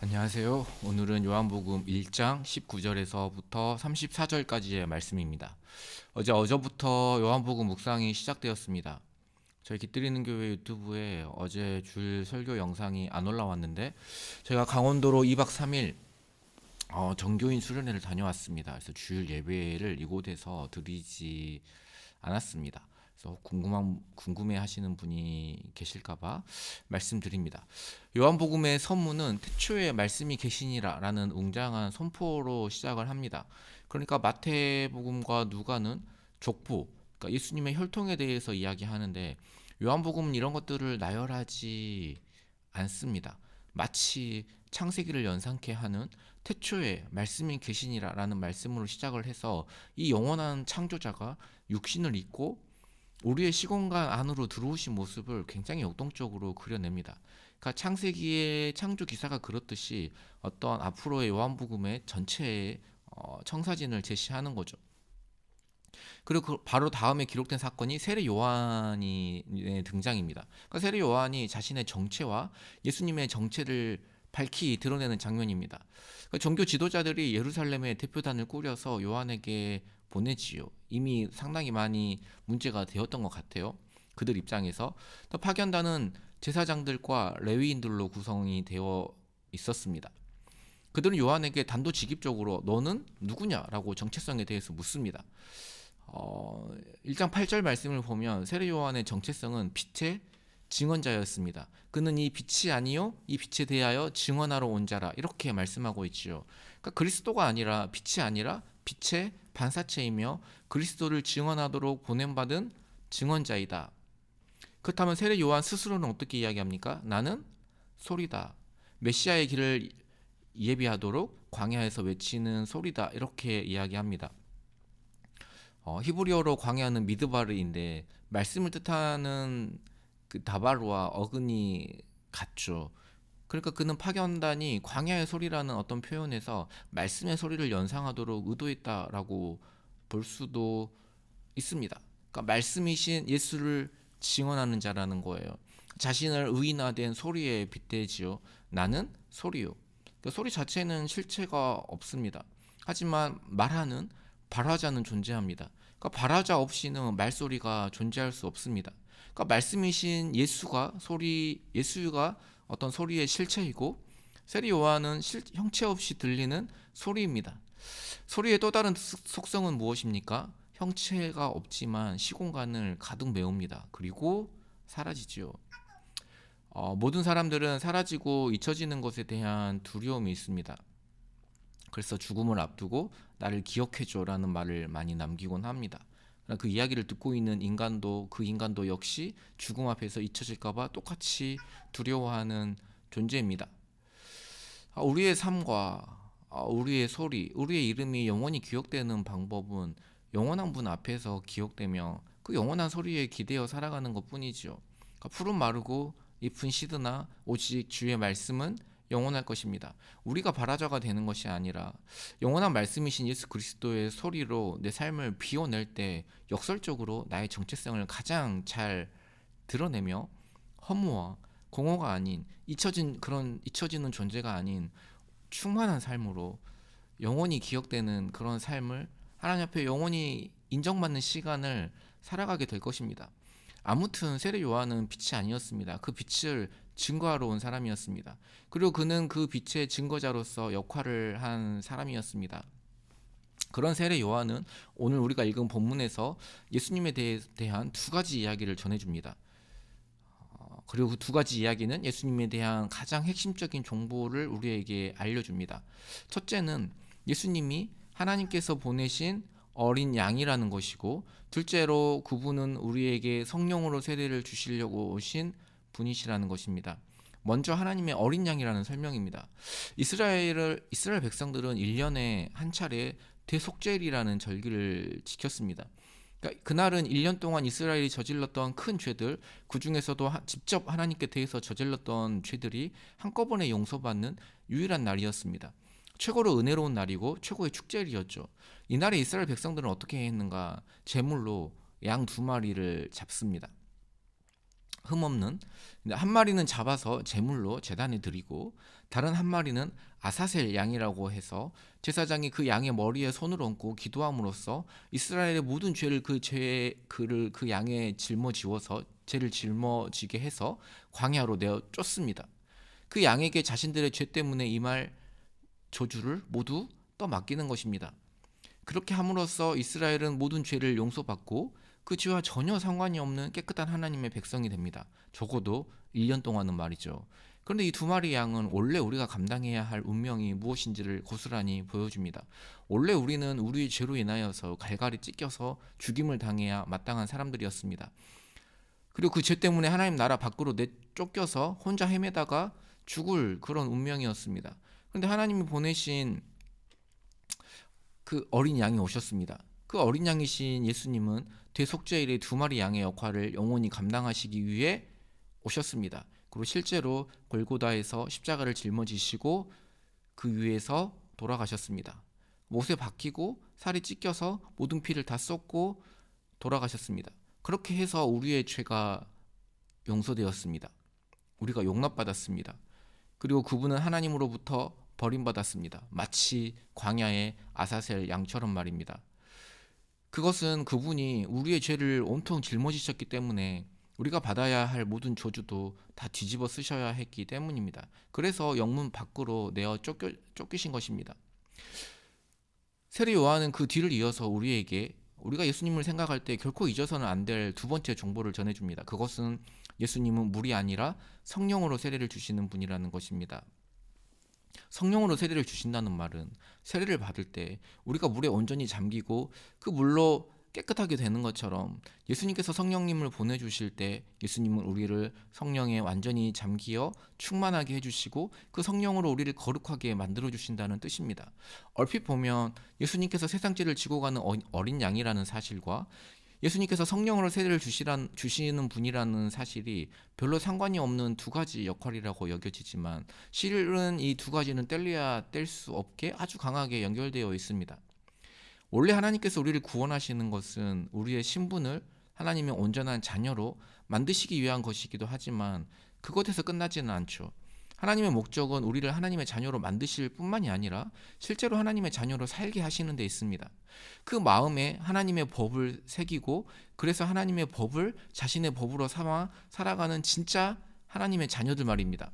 안녕하세요. 오늘은 요한복음 1장 19절에서부터 34절까지의 말씀입니다. 어제부터 요한복음 묵상이 시작되었습니다. 저희 깃드리는 교회 유튜브에 어제 줄 설교 영상이 안 올라왔는데 제가 강원도로 2박 3일 정교인 수련회를 다녀왔습니다. 그래서 주일 예배를 이곳에서 드리지 않았습니다. 그래서 궁금해하시는 분이 계실까봐 말씀드립니다. 요한복음의 선문은 태초에 말씀이 계시니라라는 웅장한 선포로 시작을 합니다. 그러니까 마태복음과 누가는 족보, 그러니까 예수님의 혈통에 대해서 이야기하는데 요한복음은 이런 것들을 나열하지 않습니다. 마치 창세기를 연상케 하는 태초에 말씀이 계시니라라는 말씀으로 시작을 해서 이 영원한 창조자가 육신을 입고 우리의 시공간 안으로 들어오신 모습을 굉장히 역동적으로 그려냅니다. 그러니까 창세기의 창조 기사가 그렇듯이 어떤 앞으로의 요한복음의 전체의 청사진을 제시하는 거죠. 그리고 바로 다음에 기록된 사건이 세례 요한의 등장입니다. 그러니까 세례 요한이 자신의 정체와 예수님의 정체를 밝히 드러내는 장면입니다. 그러니까 종교 지도자들이 예루살렘에 대표단을 꾸려서 요한에게 보내지요. 이미 상당히 많이 문제가 되었던 것 같아요. 그들 입장에서. 또 파견단은 제사장들과 레위인들로 구성이 되어 있었습니다. 그들은 요한에게 단도직입적으로 너는 누구냐라고 정체성에 대해서 묻습니다. 1장 8절 말씀을 보면 세례 요한의 정체성은 빛의 증언자였습니다. 그는 이 빛이 아니요 이 빛에 대하여 증언하러 온 자라 이렇게 말씀하고 있지요. 그러니까 그리스도가 아니라 빛이 아니라 빛의 반사체이며 그리스도를 증언하도록 보냄받은 증언자이다. 그렇다면 세례 요한 스스로는 어떻게 이야기합니까? 나는 소리다. 메시아의 길을 예비하도록 광야에서 외치는 소리다. 이렇게 이야기합니다. 히브리어로 광야는 미드바르인데 말씀을 뜻하는 그 다바르와 어근이 같죠. 그러니까 그는 파견단이 광야의 소리라는 어떤 표현에서 말씀의 소리를 연상하도록 의도했다라고 볼 수도 있습니다. 그러니까 말씀이신 예수를 증언하는 자라는 거예요. 자신을 의인화된 소리에 빗대지요. 나는 소리요. 그러니까 소리 자체는 실체가 없습니다. 하지만 말하는 발화자는 존재합니다. 그러니까 발화자 없이는 말소리가 존재할 수 없습니다. 그러니까 말씀이신 예수가 어떤 소리의 실체이고 세리 요한은 형체 없이 들리는 소리입니다. 소리의 또 다른 속성은 무엇입니까? 형체가 없지만 시공간을 가득 메웁니다. 그리고 사라지지요. 모든 사람들은 사라지고 잊혀지는 것에 대한 두려움이 있습니다. 그래서 죽음을 앞두고 나를 기억해줘라는 말을 많이 남기곤 합니다. 그 이야기를 듣고 있는 그 인간도 역시 죽음 앞에서 잊혀질까봐 똑같이 두려워하는 존재입니다. 우리의 삶과 우리의 소리, 우리의 이름이 영원히 기억되는 방법은 영원한 분 앞에서 기억되며 그 영원한 소리에 기대어 살아가는 것 뿐이지요. 푸른 마르고 잎은 시드나 오직 주의 말씀은 영원할 것입니다. 우리가 발화자가 되는 것이 아니라 영원한 말씀이신 예수 그리스도의 소리로 내 삶을 비워낼 때 역설적으로 나의 정체성을 가장 잘 드러내며 허무와 공허가 아닌 잊혀지는 존재가 아닌 충만한 삶으로 영원히 기억되는 그런 삶을 하나님 앞에 영원히 인정받는 시간을 살아가게 될 것입니다. 아무튼 세례 요한은 빛이 아니었습니다. 그 빛을 증거하러 온 사람이었습니다. 그리고 그는 그 빛의 증거자로서 역할을 한 사람이었습니다. 그런 세례 요한은 오늘 우리가 읽은 본문에서 예수님에 대한 두 가지 이야기를 전해줍니다. 그리고 그 두 가지 이야기는 예수님에 대한 가장 핵심적인 정보를 우리에게 알려줍니다. 첫째는 예수님이 하나님께서 보내신 어린 양이라는 것이고, 둘째로 그분은 우리에게 성령으로 세례를 주시려고 오신 분이시라는 것입니다. 먼저 하나님의 어린 양이라는 설명입니다. 이스라엘 백성들은 1년에 한 차례 대속죄일이라는 절기를 지켰습니다. 그러니까 그날은 1년 동안 이스라엘이 저질렀던 큰 죄들, 그 중에서도 직접 하나님께 대해서 저질렀던 죄들이 한꺼번에 용서받는 유일한 날이었습니다. 최고로 은혜로운 날이고 최고의 축제일이었죠. 이날에 이스라엘 백성들은 어떻게 했는가? 제물로 양 2마리를 잡습니다. 흠없는. 근데 한 마리는 잡아서 제물로 제단에 드리고 다른 한 마리는 아사셀 양이라고 해서 제사장이 그 양의 머리에 손을 얹고 기도함으로써 이스라엘의 모든 죄를 그 양에 짊어지워서 죄를 짊어지게 해서 광야로 내어 쫓습니다. 그 양에게 자신들의 죄 때문에 임할 저주를 모두 떠맡기는 것입니다. 그렇게 함으로써 이스라엘은 모든 죄를 용서받고 그 죄와 전혀 상관이 없는 깨끗한 하나님의 백성이 됩니다. 적어도 1년 동안은 말이죠. 그런데 이 두 마리 양은 원래 우리가 감당해야 할 운명이 무엇인지를 고스란히 보여줍니다. 원래 우리는 우리의 죄로 인하여서 갈갈이 찢겨서 죽임을 당해야 마땅한 사람들이었습니다. 그리고 그 죄 때문에 하나님 나라 밖으로 내쫓겨서 혼자 헤매다가 죽을 그런 운명이었습니다. 그런데 하나님이 보내신 그 어린 양이 오셨습니다. 그 어린 양이신 예수님은 대속죄일의 두 마리 양의 역할을 영원히 감당하시기 위해 오셨습니다. 그리고 실제로 골고다에서 십자가를 짊어지시고 그 위에서 돌아가셨습니다. 못에 박히고 살이 찢겨서 모든 피를 다 쏟고 돌아가셨습니다. 그렇게 해서 우리의 죄가 용서되었습니다. 우리가 용납받았습니다. 그리고 그분은 하나님으로부터 버림받았습니다. 마치 광야의 아사셀 양처럼 말입니다. 그것은 그분이 우리의 죄를 온통 짊어지셨기 때문에 우리가 받아야 할 모든 저주도 다 뒤집어 쓰셔야 했기 때문입니다. 그래서 영문 밖으로 내어 쫓기신 것입니다. 세례 요한은 그 뒤를 이어서 우리에게 우리가 예수님을 생각할 때 결코 잊어서는 안 될 두 번째 정보를 전해줍니다. 그것은 예수님은 물이 아니라 성령으로 세례를 주시는 분이라는 것입니다. 성령으로 세례를 주신다는 말은 세례를 받을 때 우리가 물에 온전히 잠기고 그 물로 깨끗하게 되는 것처럼 예수님께서 성령님을 보내주실 때 예수님은 우리를 성령에 완전히 잠기어 충만하게 해주시고 그 성령으로 우리를 거룩하게 만들어주신다는 뜻입니다. 얼핏 보면 예수님께서 세상 죄를 지고 가는 어린 양이라는 사실과 예수님께서 성령으로 세례를 주시는 분이라는 사실이 별로 상관이 없는 두 가지 역할이라고 여겨지지만 실은 이 두 가지는 뗄래야 뗄 수 없게 아주 강하게 연결되어 있습니다. 원래 하나님께서 우리를 구원하시는 것은 우리의 신분을 하나님의 온전한 자녀로 만드시기 위한 것이기도 하지만 그것에서 끝나지는 않죠. 하나님의 목적은 우리를 하나님의 자녀로 만드실 뿐만이 아니라 실제로 하나님의 자녀로 살게 하시는 데 있습니다. 그 마음에 하나님의 법을 새기고 그래서 하나님의 법을 자신의 법으로 삼아 살아가는 진짜 하나님의 자녀들 말입니다.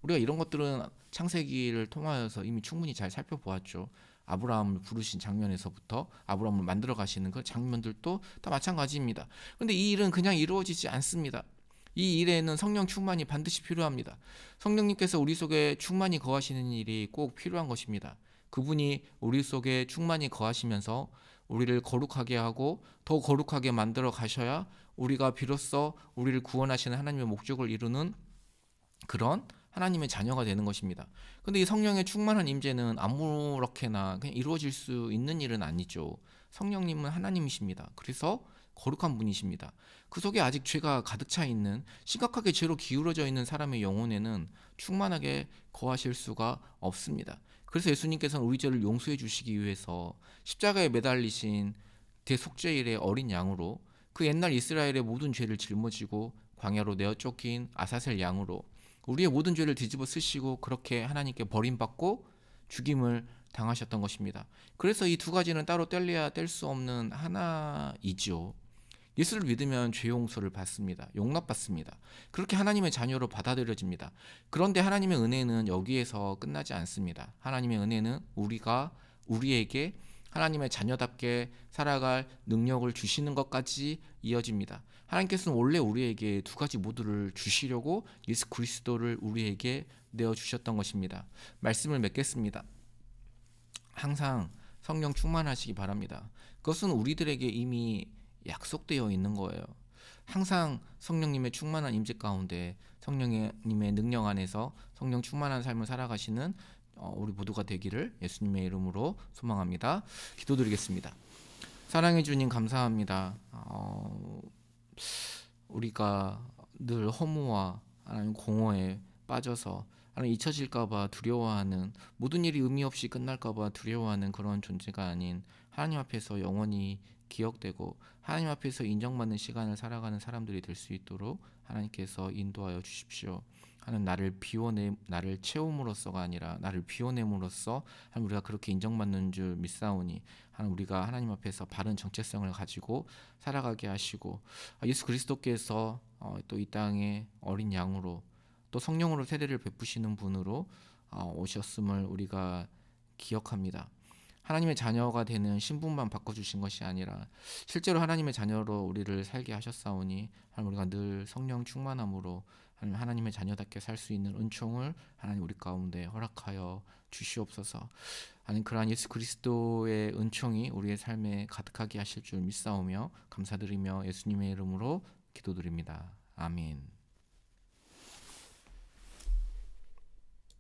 우리가 이런 것들은 창세기를 통하여서 이미 충분히 잘 살펴보았죠. 아브라함을 부르신 장면에서부터 아브라함을 만들어 가시는 그 장면들도 다 마찬가지입니다. 그런데 이 일은 그냥 이루어지지 않습니다. 이 일에는 성령 충만이 반드시 필요합니다. 성령님께서 우리 속에 충만히 거하시는 일이 꼭 필요한 것입니다. 그분이 우리 속에 충만히 거하시면서 우리를 거룩하게 하고 더 거룩하게 만들어 가셔야 우리가 비로소 우리를 구원하시는 하나님의 목적을 이루는 그런 하나님의 자녀가 되는 것입니다. 근데 이 성령의 충만한 임재는 아무렇게나 그냥 이루어질 수 있는 일은 아니죠. 성령님은 하나님이십니다. 그래서 거룩한 분이십니다. 그 속에 아직 죄가 가득 차 있는 심각하게 죄로 기울어져 있는 사람의 영혼에는 충만하게 거하실 수가 없습니다. 그래서 예수님께서는 우리 죄를 용서해 주시기 위해서 십자가에 매달리신 대속죄일의 어린 양으로 그 옛날 이스라엘의 모든 죄를 짊어지고 광야로 내어 쫓긴 아사셀 양으로 우리의 모든 죄를 뒤집어 쓰시고 그렇게 하나님께 버림받고 죽임을 당하셨던 것입니다. 그래서 이 두 가지는 따로 뗄래야 뗄 수 없는 하나이죠. 예수를 믿으면 죄 용서를 받습니다. 용납받습니다. 그렇게 하나님의 자녀로 받아들여집니다. 그런데 하나님의 은혜는 여기에서 끝나지 않습니다. 하나님의 은혜는 우리에게 하나님의 자녀답게 살아갈 능력을 주시는 것까지 이어집니다. 하나님께서는 원래 우리에게 두 가지 모두를 주시려고 예수 그리스도를 우리에게 내어주셨던 것입니다. 말씀을 맺겠습니다. 항상 성령 충만하시기 바랍니다. 그것은 우리들에게 이미 약속되어 있는 거예요. 항상 성령님의 충만한 임재 가운데 성령님의 능력 안에서 성령 충만한 삶을 살아가시는 우리 모두가 되기를 예수님의 이름으로 소망합니다. 기도드리겠습니다. 사랑해 주님 감사합니다. 우리가 늘 허무와 하나님 공허에 빠져서 하나님 잊혀질까봐 두려워하는 모든 일이 의미 없이 끝날까봐 두려워하는 그런 존재가 아닌 하나님 앞에서 영원히 기억되고 하나님 앞에서 인정받는 시간을 살아가는 사람들이 될 수 있도록 하나님께서 인도하여 주십시오. 하나님, 나를 채움으로써가 아니라 나를 비워냄으로써 하나님, 우리가 그렇게 인정받는 줄 믿사오니 하나님, 우리가 하나님 앞에서 바른 정체성을 가지고 살아가게 하시고, 예수 그리스도께서 또 이 땅에 어린 양으로 또 성령으로 세례를 베푸시는 분으로 오셨음을 우리가 기억합니다. 하나님의 자녀가 되는 신분만 바꿔주신 것이 아니라 실제로 하나님의 자녀로 우리를 살게 하셨사오니 하나님, 우리가 늘 성령 충만함으로 하나님의 자녀답게 살 수 있는 은총을 하나님 우리 가운데 허락하여 주시옵소서. 하나님, 그러한 예수 그리스도의 은총이 우리의 삶에 가득하게 하실 줄 믿사오며 감사드리며 예수님의 이름으로 기도드립니다. 아멘.